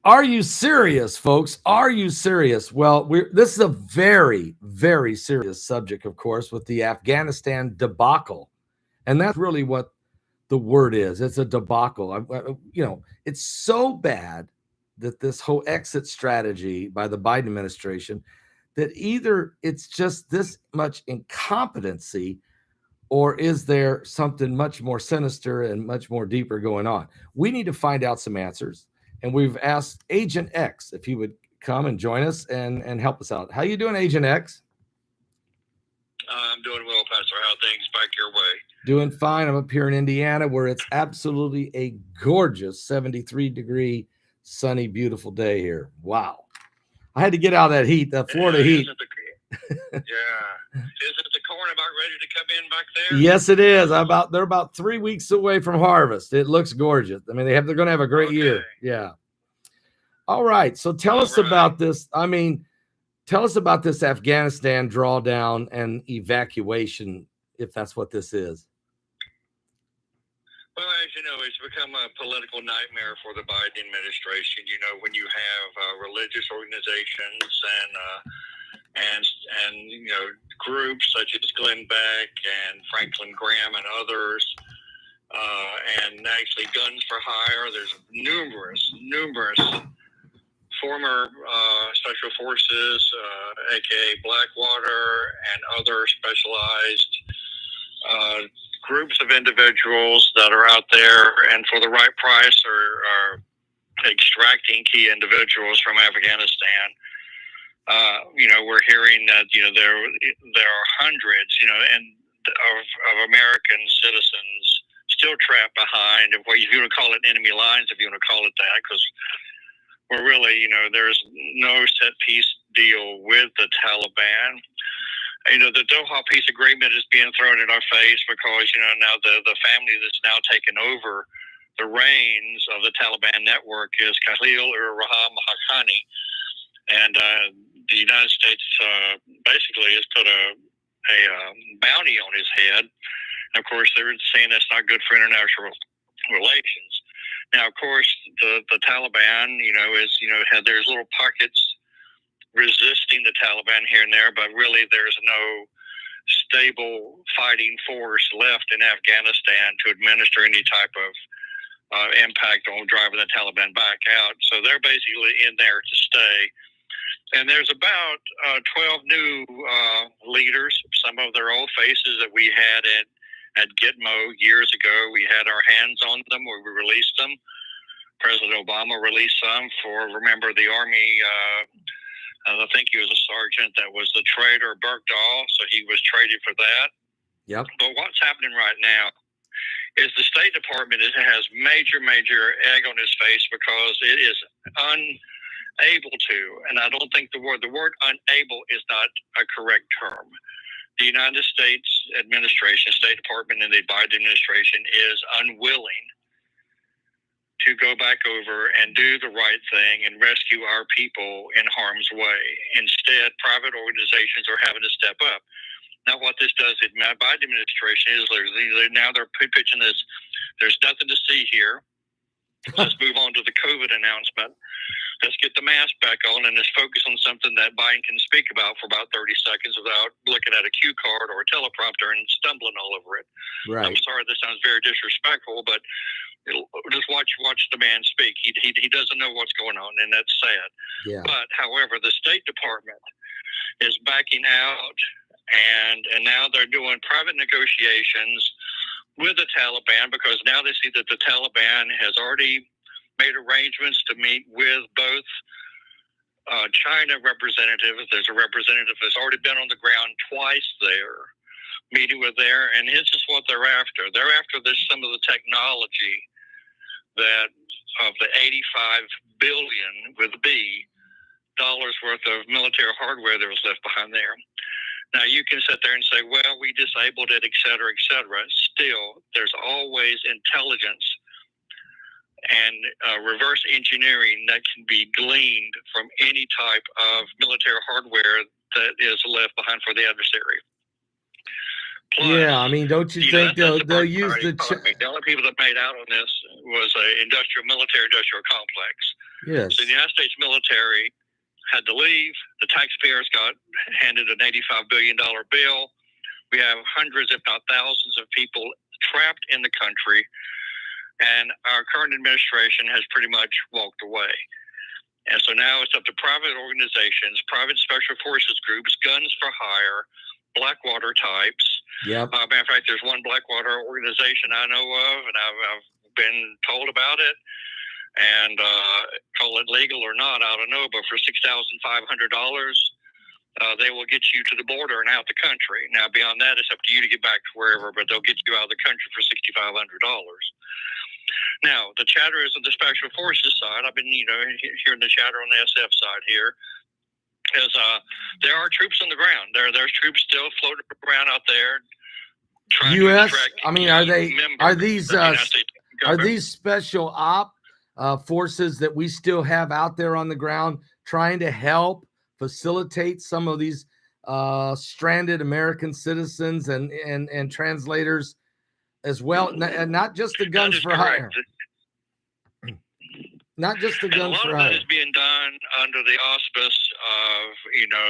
Are you serious, folks? Are you serious? Well, this is a very, very serious subject, of course, with the Afghanistan debacle. And that's really what the word is. It's a debacle. It's so bad that this whole exit strategy by the Biden administration, that either it's just this much incompetency, or is there something much more sinister and much more deeper going on? We need to find out some answers. And we've asked Agent X if he would come and join us and help us out. How you doing, Agent X? I'm doing well, Pastor. How are things back your way? Doing fine. I'm up here in Indiana, where it's absolutely a gorgeous 73-degree, sunny, beautiful day here. Wow. I had to get out of that heat, that Florida heat. Isn't the corn about ready to come in back there? Yes, it is. They're about 3 weeks away from harvest. It looks gorgeous. I mean, they're going to have a great year. Yeah. All right. So tell us about this. Tell us about this Afghanistan drawdown and evacuation, if that's what this is. Well, as you know, it's become a political nightmare for the Biden administration. You know, when you have religious organizations and groups such as Glenn Beck and Franklin Graham and others, and actually Guns for Hire. There's numerous former special forces, aka Blackwater, and other specialized groups of individuals that are out there, and for the right price are extracting key individuals from Afghanistan. We're hearing that there are hundreds, of American citizens still trapped behind what you want to call it enemy lines, if you want to call it that, because we're really, there's no set peace deal with the Taliban. The Doha peace agreement is being thrown in our face because, now the family that's now taken over the reins of the Taliban network is Khalil-ur-Rahman Haqqani. And the United States basically has put a bounty on his head. And of course, they're saying that's not good for international relations. Now, of course, the Taliban, had there's little pockets resisting the Taliban here and there, but really there's no stable fighting force left in Afghanistan to administer any type of impact on driving the Taliban back out. So they're basically in there to stay. And there's about 12 new leaders, some of their old faces that we had at Gitmo years ago. We had our hands on them where we released them. President Obama released some remember the Army, I think he was a sergeant that was the traitor Bergdahl, so he was traded for that. Yep. But what's happening right now is the State Department has major egg on its face because it is unable to, and I don't think the word unable is not a correct term. The United States administration, State Department, and the Biden administration is unwilling to go back over and do the right thing and rescue our people in harm's way. Instead, private organizations are having to step up. Now, what this does, the Biden administration is they're pitching this. There's nothing to see here. Let's move on to the COVID announcement. Let's get the mask back on and let's focus on something that Biden can speak about for about 30 seconds without looking at a cue card or a teleprompter and stumbling all over it. Right. I'm sorry, this sounds very disrespectful, but just watch the man speak. He doesn't know what's going on, and that's sad. Yeah. But however, the State Department is backing out, and now they're doing private negotiations with the Taliban because now they see that the Taliban has already made arrangements to meet with both China representatives. There's a representative that's already been on the ground twice there, meeting with there, and this is what they're after. They're after some of the technology that of the $85 billion with a B dollars worth of military hardware that was left behind there. Now you can sit there and say, well, we disabled it, et cetera, et cetera. Still, there's always intelligence and reverse engineering that can be gleaned from any type of military hardware that is left behind for the adversary. Plus, yeah, I mean, don't you think they'll use the only people that made out on this was a military industrial complex. Yes. So the United States military had to leave. The taxpayers got handed an $85 billion bill. We have hundreds, if not thousands, of people trapped in the country, and our current administration has pretty much walked away. And so now it's up to private organizations, private special forces groups, guns for hire, Blackwater types. Yep. Matter of fact, there's one Blackwater organization I know of, and I've been told about it. And call it legal or not, I don't know. But for $6,500, they will get you to the border and out the country. Now, beyond that, it's up to you to get back to wherever, but they'll get you out of the country for $6,500. Now, the chatter is on the Special Forces side. I've been, hearing the chatter on the SF side here. Is there are troops on the ground. There's troops still floating around out there. U.S. I mean, are these special op forces that we still have out there on the ground trying to help facilitate some of these stranded American citizens and translators as well, and not just the guns for hire. Not just the guns for hire. A lot of that is being done under the auspice of,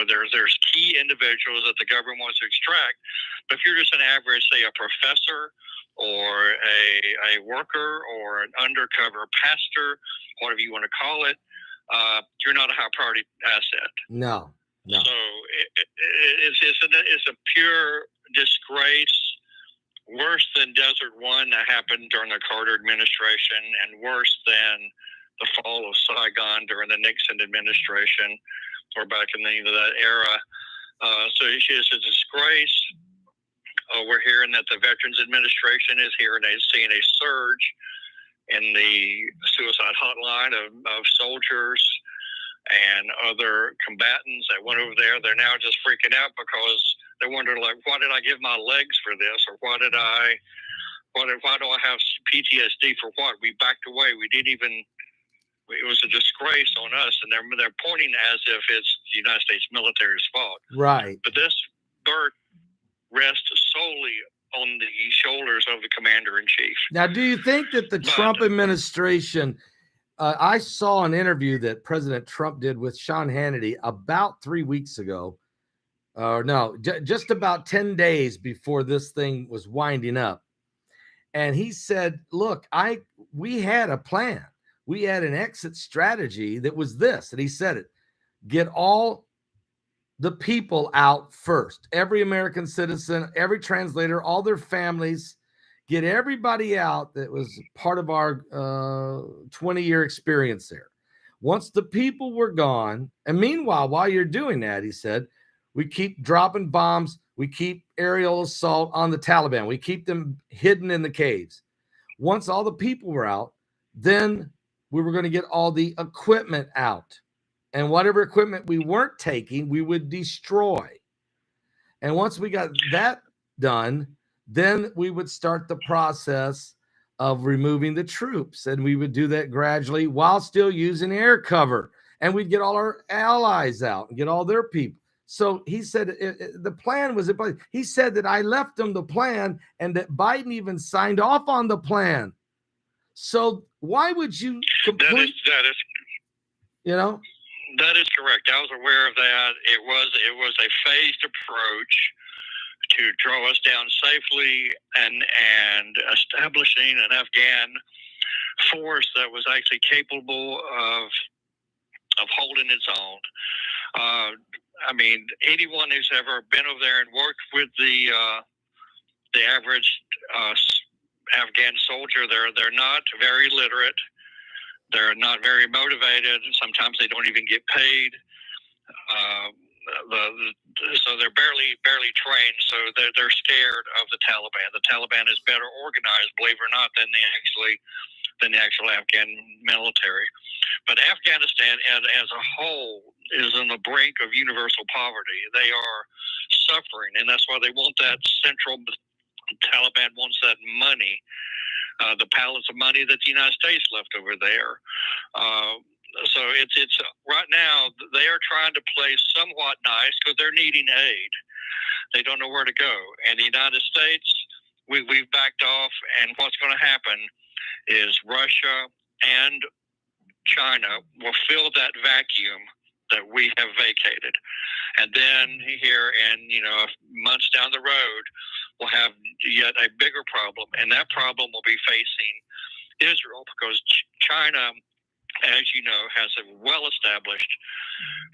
there's key individuals that the government wants to extract. But if you're just an average, say, a professor or a worker or an undercover pastor, whatever you want to call it, you're not a high priority asset. No. So it's a pure disgrace, worse than Desert One that happened during the Carter administration, and worse than the fall of Saigon during the Nixon administration, or back in that era. So it's a disgrace. We're hearing that the Veterans Administration is seeing a surge in the suicide hotline of soldiers and other combatants that went over there. They're now just freaking out because they wonder, why did I give my legs for this? Or why do I have PTSD for what? We backed away. It was a disgrace on us, and they're pointing as if it's the United States military's fault. Right. But this burden rests solely on the shoulders of the commander-in-chief. Now, do you think that the Trump administration, I saw an interview that President Trump did with Sean Hannity about 3 weeks ago, just about 10 days before this thing was winding up. And he said, look, we had a plan. We had an exit strategy that was this, and he said it: get all the people out first, every American citizen, every translator, all their families, get everybody out that was part of our 20-year experience there. Once the people were gone, and meanwhile, while you're doing that, he said, we keep dropping bombs, we keep aerial assault on the Taliban, we keep them hidden in the caves. Once all the people were out, then we were going to get all the equipment out. And whatever equipment we weren't taking, we would destroy. And once we got that done, then we would start the process of removing the troops. And we would do that gradually while still using air cover. And we'd get all our allies out and get all their people. So he said the plan was, he said that I left him the plan and that Biden even signed off on the plan. So why would you complete? That is, that is correct. I was aware of that. It was a phased approach to draw us down safely and establishing an Afghan force that was actually capable of holding its own. I mean, anyone who's ever been over there and worked with the average Afghan soldier, they're not very literate. They're not very motivated. Sometimes they don't even get paid. So they're barely trained. So they're scared of the Taliban. The Taliban is better organized, believe it or not, than the actual Afghan military. But Afghanistan as a whole is on the brink of universal poverty. They are suffering, and that's why they want that central. Taliban wants that money, the pallets of money that the United States left over there. So it's right now they are trying to play somewhat nice because they're needing aid. They don't know where to go, and the United States, we've backed off. And what's going to happen is Russia and China will fill that vacuum that we have vacated. And then here in, months down the road, we'll have yet a bigger problem. And that problem will be facing Israel, because China, as you know, has a well-established,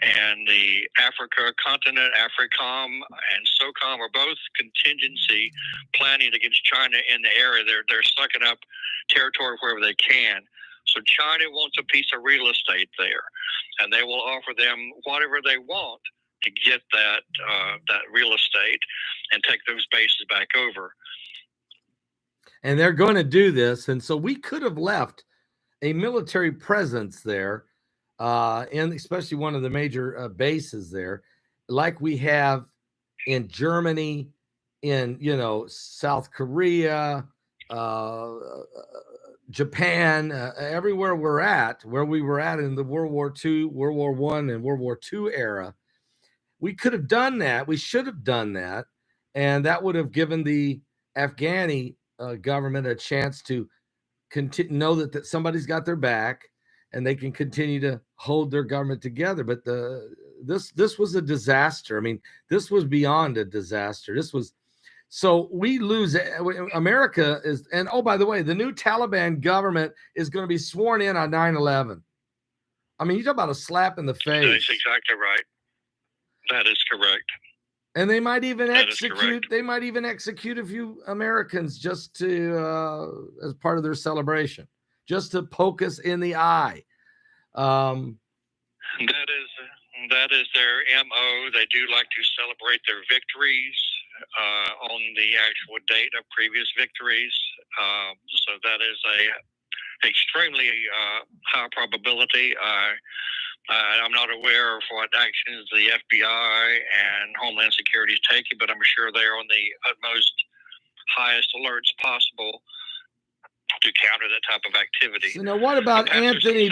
and the Africa continent, AFRICOM and SOCOM are both contingency planning against China in the area. They're sucking up territory wherever they can. So China wants a piece of real estate there, and they will offer them whatever they want to get that real estate and take those bases back over. And they're going to do this, and so we could have left a military presence there, and especially one of the major bases there, like we have in Germany, in South Korea, Japan, everywhere where we were at in the World War II, World War I, and World War II era. We could have done that. We should have done that, and that would have given the Afghani government a chance to know that somebody's got their back, and they can continue to hold their government together. But this was a disaster. I mean, this was beyond a disaster. So we lose. America is, and oh, by the way, the new Taliban government is going to be sworn in on 9/11. I mean, you talk about a slap in the face. That's exactly right. That is correct. And they might even execute. They might even execute a few Americans just to, as part of their celebration, just to poke us in the eye. That is their MO. They do like to celebrate their victories on the actual date of previous victories. So that is a extremely high probability. I'm not aware of what actions the FBI and Homeland Security is taking, but I'm sure they're on the utmost highest alerts possible to counter that type of activity. So now, what about Anthony?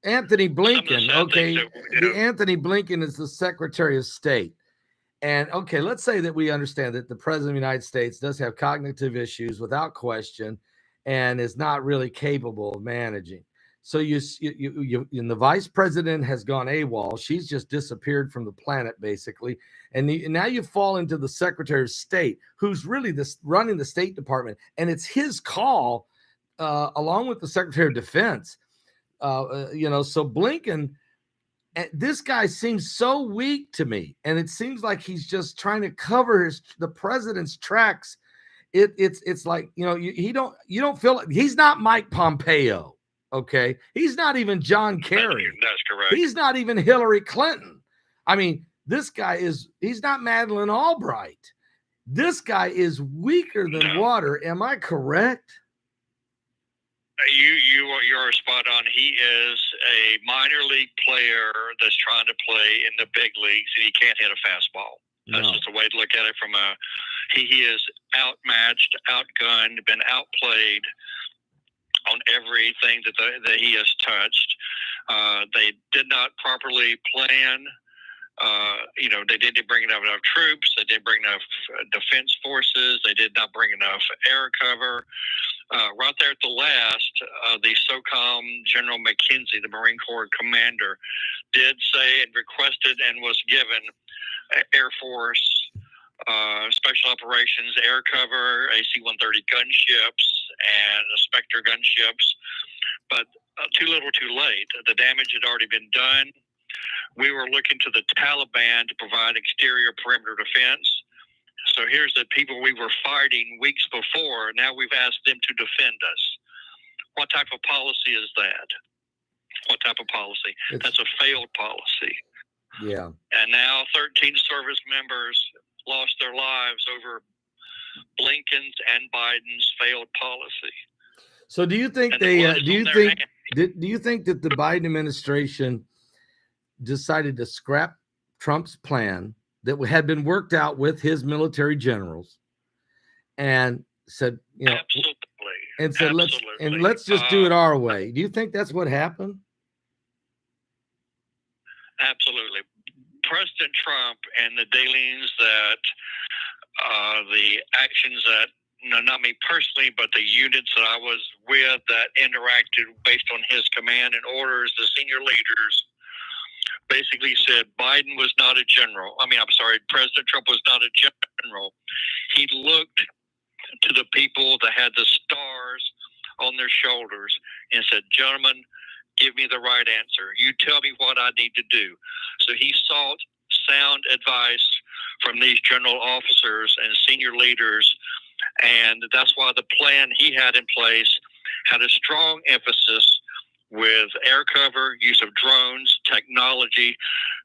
Anthony Blinken. Okay, Anthony Blinken is the Secretary of State. And okay, let's say that we understand that the President of the United States does have cognitive issues without question, and is not really capable of managing. So you and the vice president has gone AWOL. She's just disappeared from the planet, basically. And now you fall into the Secretary of State, who's really running the State Department. And it's his call, along with the Secretary of Defense. So Blinken, this guy seems so weak to me. And it seems like he's just trying to cover the president's tracks. It's like, you don't feel like he's not Mike Pompeo. Okay, he's not even John Kerry. That's correct. He's not even Hillary Clinton. I mean, this guy he's not Madeleine Albright. This guy is weaker than water. Am I correct? You're spot on. He is a minor league player that's trying to play in the big leagues, and he can't hit a fastball. That's just a way to look at it. He is outmatched, outgunned, been outplayed on everything that he has touched. They did not properly plan. They didn't bring enough troops. They didn't bring enough defense forces. They did not bring enough air cover. Right there at the last, the SOCOM General McKenzie, the Marine Corps commander, did say and requested and was given Air Force special operations air cover, AC-130 gunships, and Spectre gunships, but too little too late. The damage had already been done. We were looking to the Taliban to provide exterior perimeter defense. So here's the people we were fighting weeks before. Now we've asked them to defend us. What type of policy is that? What type of policy? That's a failed policy. Yeah. And now 13 service members lost their lives over Blinken's and Biden's failed policy. So do you think do you think that the Biden administration decided to scrap Trump's plan that had been worked out with his military generals and said, Absolutely. And said, let's just do it our way. Do you think that's what happened? Absolutely. President Trump and the dealings that the actions that no, not me personally, but the units that I was with that interacted based on his command and orders, the senior leaders basically said Biden was not a general. I mean, I'm sorry, President Trump was not a general. He looked to the people that had the stars on their shoulders and said, gentlemen, give me the right answer. You tell me what I need to do. So he sought sound advice from these general officers and senior leaders, and that's why the plan he had in place had a strong emphasis with air cover, use of drones, technology.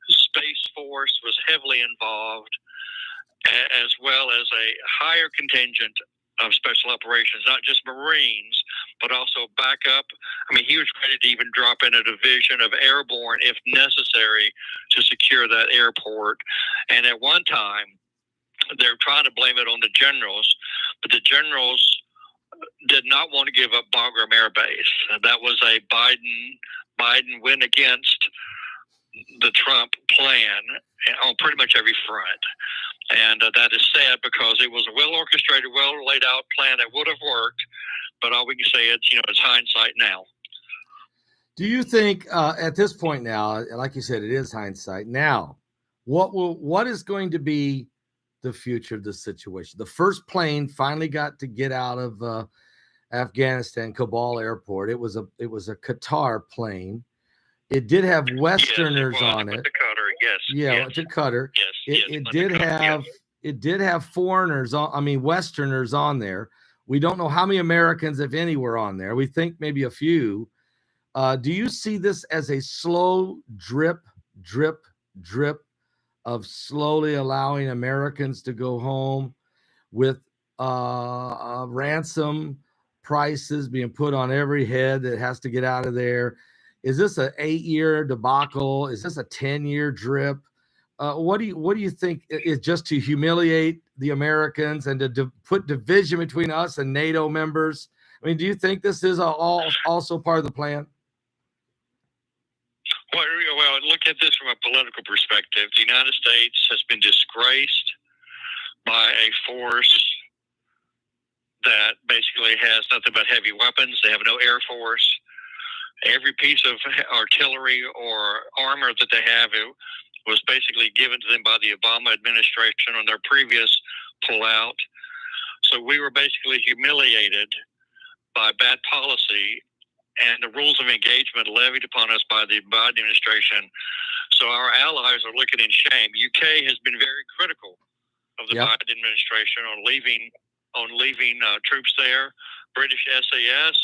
Space Force was heavily involved, as well as a higher contingent of special operations, not just Marines, but also backup. I mean, he was ready to even drop in a division of airborne if necessary to secure that airport. And at one time, they're trying to blame it on the generals, but the generals did not want to give up Bagram Air Base. That was a Biden went against the Trump plan on pretty much every front. And that is sad because it was a well orchestrated, well laid out plan that would have worked. But all we can say is, it's hindsight now. Do you think at this point now, like you said, it is hindsight now, what is going to be the future of the situation? The first plane finally got to get out of Afghanistan, Kabul airport. It was a Qatar plane. It did have Westerners on it. The Qatar, yes. Yeah, yes. it's a Qatar. Yes. It did have foreigners Westerners on there. We don't know how many Americans, if any, were on there. We think maybe a few. Do you see this as a slow drip of slowly allowing Americans to go home with ransom prices being put on every head that has to get out of there? Is this an 8-year debacle? Is this a 10-year drip? What do you think is just to humiliate the Americans and to put division between us and NATO members? I mean, do you think this is also part of the plan? Well, look at this from a political perspective. The United States has been disgraced by a force that basically has nothing but heavy weapons. They have no air force. Every piece of artillery or armor that they have was basically given to them by the Obama administration on their previous pullout. So we were basically humiliated by bad policy and the rules of engagement levied upon us by the Biden administration. So our allies are looking in shame. UK has been very critical of the Biden administration on leaving troops there. British SAS,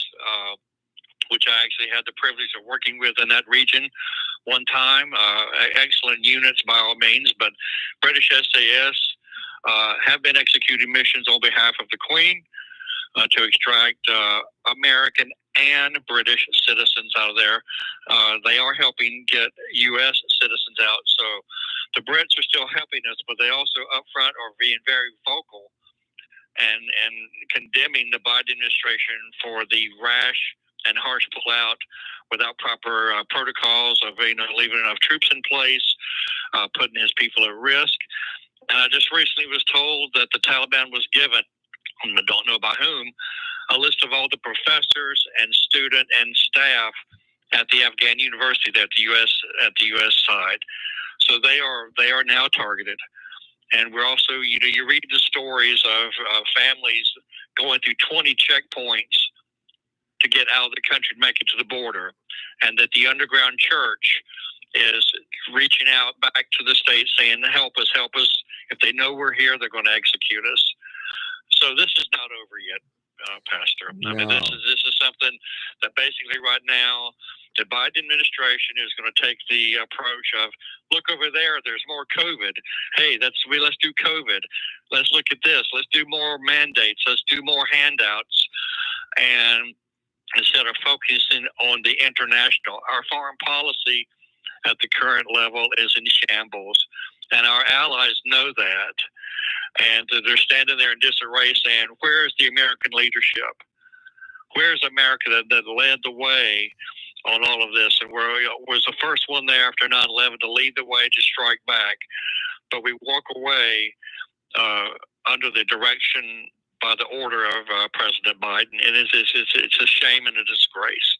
which I actually had the privilege of working with in that region one time. Excellent units by all means, but British SAS have been executing missions on behalf of the Queen to extract American and British citizens out of there. They are helping get U.S. citizens out. So the Brits are still helping us, but they also up front are being very vocal and condemning the Biden administration for the rash and harsh pullout without proper protocols of leaving enough troops in place, putting his people at risk. And I just recently was told that the Taliban was given, I don't know by whom, a list of all the professors and student and staff at the Afghan university at the U.S. side. So they are now targeted. And we're also, you read the stories of families going through 20 checkpoints to get out of the country to make it to the border, and that the underground church is reaching out back to the state saying, help us. If they know we're here, they're going to execute us. So this is not over yet, Pastor. No. I mean, this is something that basically right now the Biden administration is going to take the approach of, look over there, there's more COVID. Hey, let's do COVID. Let's look at this. Let's do more mandates. Let's do more handouts. And instead of focusing on the international, our foreign policy at the current level is in shambles. And our allies know that. And they're standing there in disarray saying, where's the American leadership? Where's America that led the way on all of this? And was the first one there after 9/11 to lead the way to strike back. But we walk away under the direction by the order of President Biden. It's a shame and a disgrace.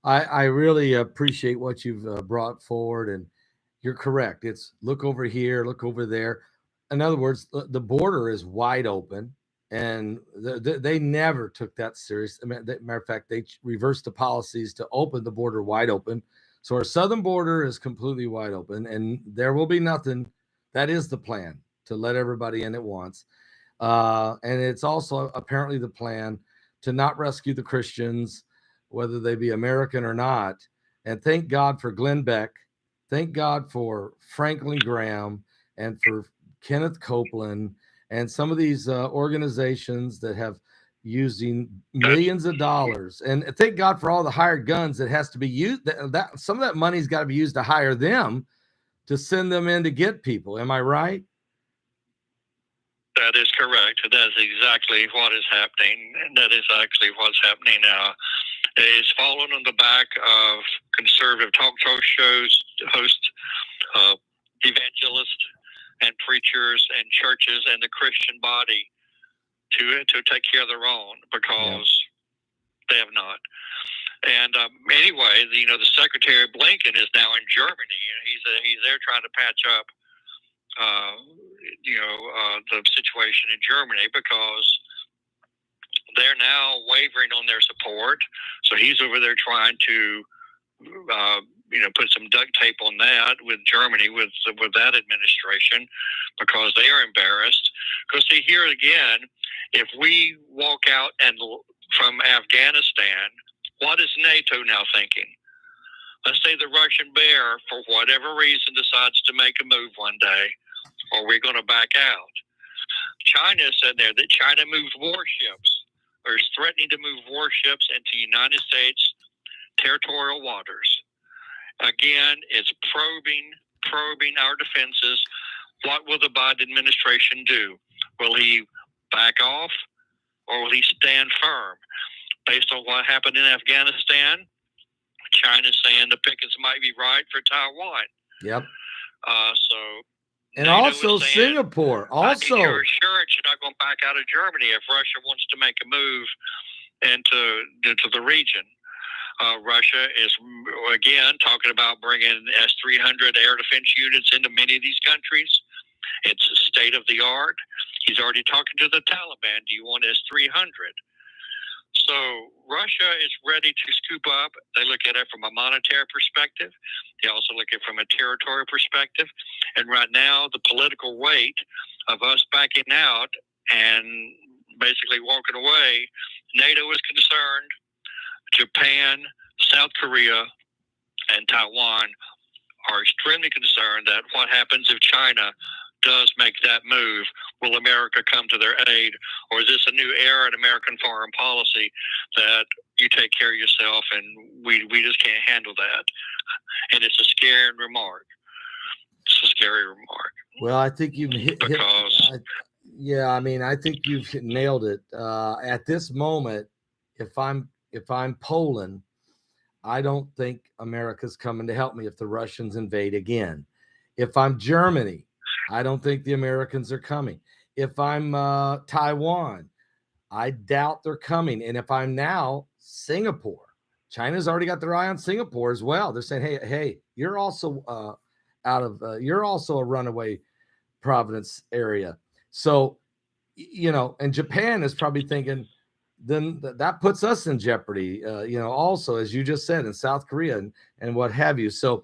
I really appreciate what you've brought forward, and you're correct. It's look over here, look over there. In other words, the border is wide open, and they never took that serious. Matter of fact, they reversed the policies to open the border wide open. So our southern border is completely wide open, and there will be nothing. That is the plan, to let everybody in at once. And it's also apparently the plan to not rescue the Christians, whether they be American or not. And thank God for Glenn Beck. Thank God for Franklin Graham and for Kenneth Copeland and some of these organizations that have using millions of dollars. And thank God for all the hired guns that has to be used. That some of that money's got to be used to hire them to send them in to get people. Am I right? That is correct. That is exactly what is happening. And that is actually what's happening now. It's fallen on the back of conservative talk shows, hosts, evangelists, and preachers, and churches, and the Christian body to take care of their own, because they have not. And anyway, the Secretary Blinken is now in Germany. He's there trying to patch up the situation in Germany, because they're now wavering on their support. So he's over there trying to, put some duct tape on that with Germany, with that administration, because they are embarrassed. Because see, here again, if we walk out from Afghanistan, what is NATO now thinking? Let's say the Russian bear, for whatever reason, decides to make a move one day. Are we going to back out? China said there that China moved warships, or is threatening to move warships into United States territorial waters. Again, it's probing our defenses. What will the Biden administration do? Will he back off, or will he stand firm? Based on what happened in Afghanistan, China's saying the pickings might be right for Taiwan. Yep. And also Singapore. Also, your assurance you're not going to back out of Germany if Russia wants to make a move into the region. Russia is, again, talking about bringing S-300 air defense units into many of these countries. It's state of the art. He's already talking to the Taliban. Do you want S-300? So Russia is ready to scoop up. They look at it from a monetary perspective. They also look at it from a territorial perspective. And right now, the political weight of us backing out and basically walking away, NATO is concerned. Japan, South Korea, and Taiwan are extremely concerned that what happens if China does make that move? Will America come to their aid? Or is this a new era in American foreign policy that you take care of yourself and we just can't handle that? And it's a scary remark. It's a scary remark. Well, I think you've I think you've nailed it. At this moment, if I'm Poland, I don't think America's coming to help me if the Russians invade again. If I'm Germany, I don't think the Americans are coming. If I'm Taiwan, I doubt they're coming. And if I'm now Singapore, China's already got their eye on Singapore as well. They're saying, hey, you're also you're also a runaway Providence area. So, and Japan is probably thinking, then that puts us in jeopardy, also, as you just said, in South Korea and what have you. So,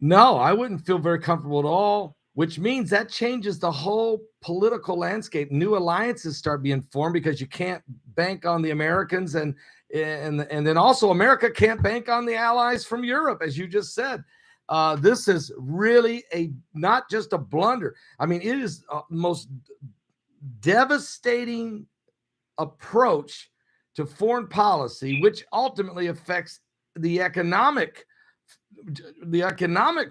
no, I wouldn't feel very comfortable at all, which means that changes the whole political landscape. New alliances start being formed because you can't bank on the Americans. And then also America can't bank on the allies from Europe, as you just said. This is really not just a blunder. I mean, it is the most devastating approach to foreign policy, which ultimately affects the economic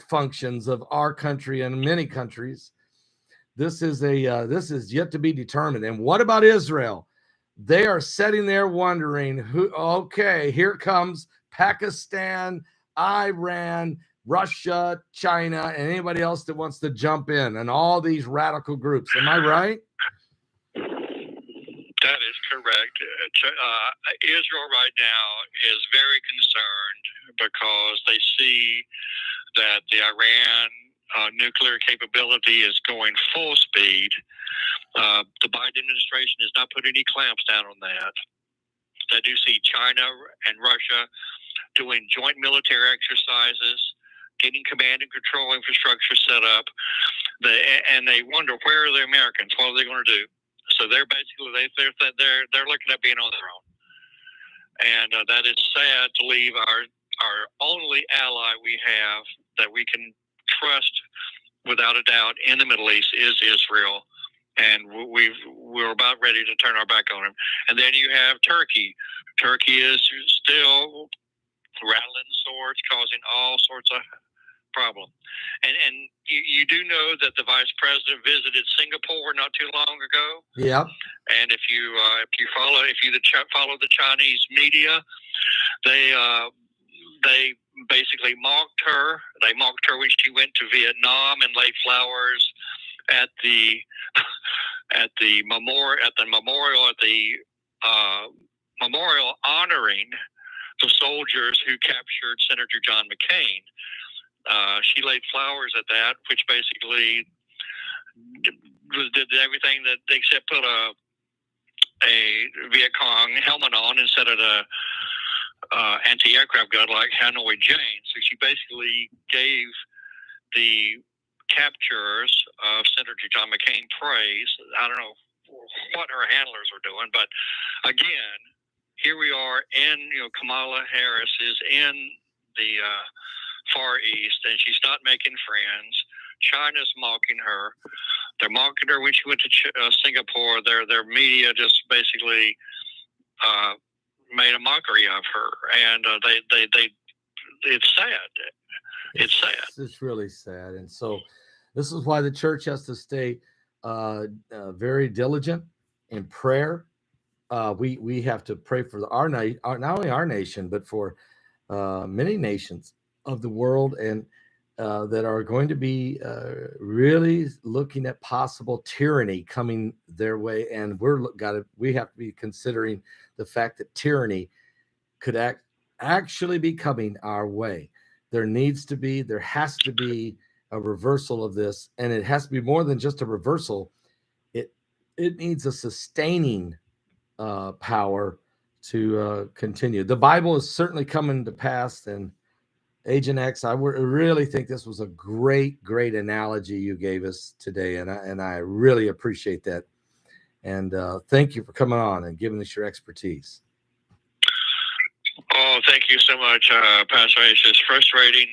functions of our country and many countries. This is yet to be determined. And what about Israel? They are sitting there wondering, here comes Pakistan, Iran, Russia, China, and anybody else that wants to jump in, and all these radical groups. Am I right? Israel right now is very concerned because they see that the Iran nuclear capability is going full speed. The Biden administration has not put any clamps down on that. They do see China and Russia doing joint military exercises, getting command and control infrastructure set up, and they wonder, where are the Americans? What are they going to do? So they're basically they're looking at being on their own, and that is sad to leave our only ally we have that we can trust without a doubt in the Middle East is Israel, and we're about ready to turn our back on him. And then you have Turkey. Turkey is still rattling swords, causing all sorts of problem. And you do know that the vice president visited Singapore not too long ago. Yeah. And if you follow the Chinese media, they basically mocked her. They mocked her when she went to Vietnam and laid flowers at the memorial honoring the soldiers who captured Senator John McCain. She laid flowers at that, which basically did everything that except put a Viet Cong helmet on instead of the anti-aircraft gun like Hanoi Jane. So she basically gave the captures of Senator John McCain praise. I don't know what her handlers were doing, but again, here we are in, Kamala Harris is in the Far East, and she's not making friends. China's mocking her. They're mocking her when she went to Singapore. Their media just basically made a mockery of her, and it's sad. It's sad. It's really sad, and so this is why the church has to stay very diligent in prayer. We have to pray for not only our nation, but for many nations of the world, and that are going to be really looking at possible tyranny coming their way. And we have to be considering the fact that tyranny could actually be coming our way. There has to be a reversal of this, and it has to be more than just a reversal. It needs a sustaining power to continue. The Bible is certainly coming to pass, and Agent X, I really think this was a great analogy you gave us today, and I really appreciate that. And thank you for coming on and giving us your expertise. Oh, thank you so much, Pastor. It's just frustrating,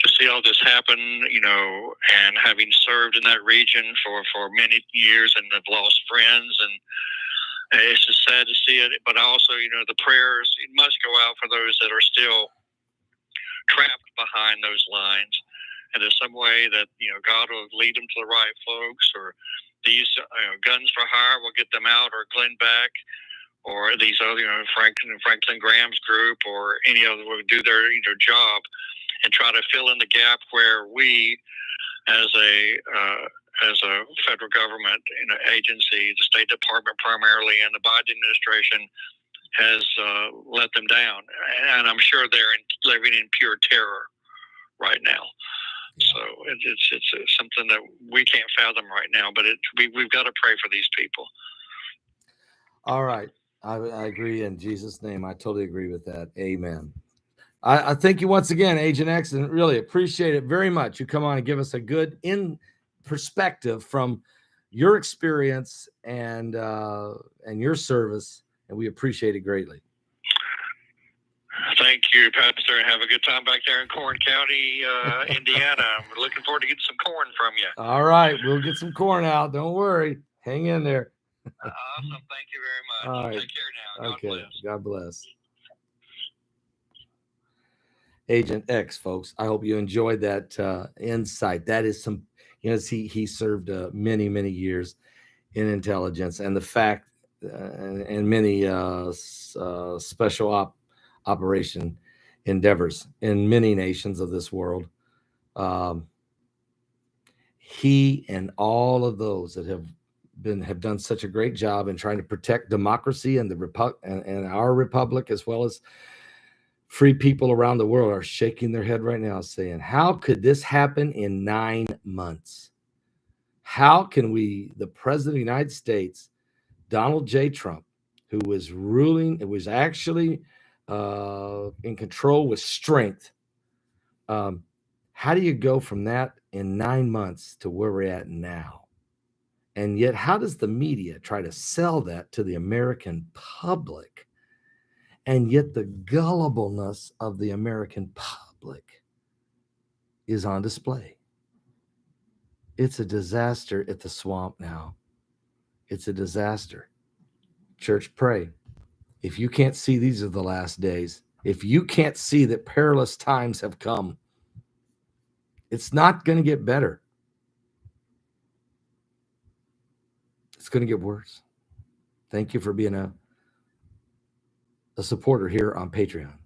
to see all this happen, and having served in that region for many years and have lost friends, and it's just sad to see it. But also, the prayers must go out for those that are still trapped behind those lines. And there's some way that, God will lead them to the right folks, or these Guns for Hire will get them out, or Glenn Beck, or these other, Franklin Graham's group, or any other will do their job and try to fill in the gap where we, as a federal government agency, the State Department primarily, and the Biden administration has let them down. And I'm sure they're living in pure terror right now. Yeah. So it's something that we can't fathom right now, but we've got to pray for these people. All right. I agree in Jesus' name. I totally agree with that. Amen. I thank you once again, Agent X, and really appreciate it very much. You come on and give us a good perspective from your experience and your service, and we appreciate it greatly. Thank you, Pastor. Have a good time back there in Corn County, Indiana. I'm looking forward to getting some corn from you. All right. We'll get some corn out. Don't worry. Hang in there. Awesome. Thank you very much. All right. Take care now. God bless. God bless. Agent X, folks. I hope you enjoyed that insight. That is some, he served many years in intelligence, and the fact and many special operation endeavors in many nations of this world. He and all of those that have have done such a great job in trying to protect democracy and and our republic, as well as free people around the world, are shaking their head right now saying, how could this happen in 9 months? How can the president of the United States, Donald J. Trump, who was ruling, it was actually in control with strength, how do you go from that in 9 months to where we're at now? And yet, how does the media try to sell that to the American public? And yet the gullibleness of the American public is on display. It's a disaster at the swamp now. It's a disaster. Church, pray. If you can't see these are the last days, if you can't see that perilous times have come, it's not going to get better. It's going to get worse. Thank you for being a supporter here on Patreon.